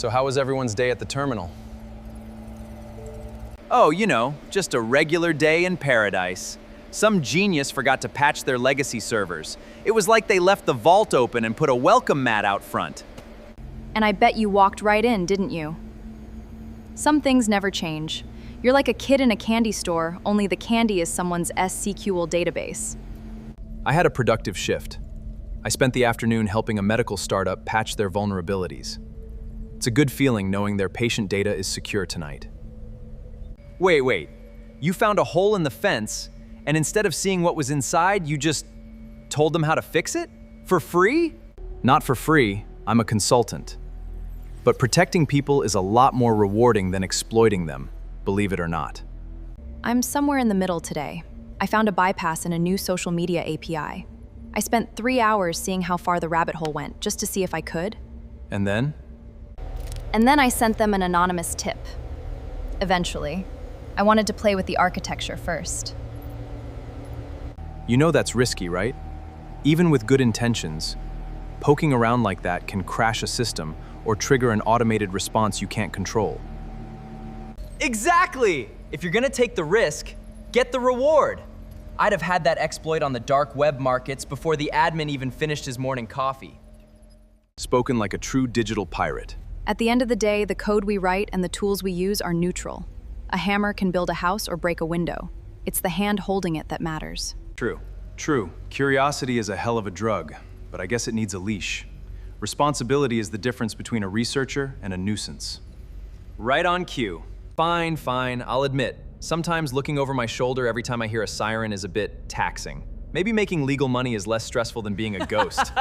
So how was everyone's day at the terminal? Oh, just a regular day in paradise. Some genius forgot to patch their legacy servers. It was like they left the vault open and put a welcome mat out front. And I bet you walked right in, didn't you? Some things never change. You're like a kid in a candy store, only the candy is someone's SQL database. I had a productive shift. I spent the afternoon helping a medical startup patch their vulnerabilities. It's a good feeling knowing their patient data is secure tonight. Wait. You found a hole in the fence, and instead of seeing what was inside, you just told them how to fix it? For free? Not for free, I'm a consultant. But protecting people is a lot more rewarding than exploiting them, believe it or not. I'm somewhere in the middle today. I found a bypass in a new social media API. I spent 3 hours seeing how far the rabbit hole went, just to see if I could. And then? And then I sent them an anonymous tip. Eventually. I wanted to play with the architecture first. You know that's risky, right? Even with good intentions, poking around like that can crash a system or trigger an automated response you can't control. Exactly! If you're gonna take the risk, get the reward. I'd have had that exploit on the dark web markets before the admin even finished his morning coffee. Spoken like a true digital pirate. At the end of the day, the code we write and the tools we use are neutral. A hammer can build a house or break a window. It's the hand holding it that matters. True. Curiosity is a hell of a drug, but I guess it needs a leash. Responsibility is the difference between a researcher and a nuisance. Right on cue. Fine, I'll admit. Sometimes looking over my shoulder every time I hear a siren is a bit taxing. Maybe making legal money is less stressful than being a ghost.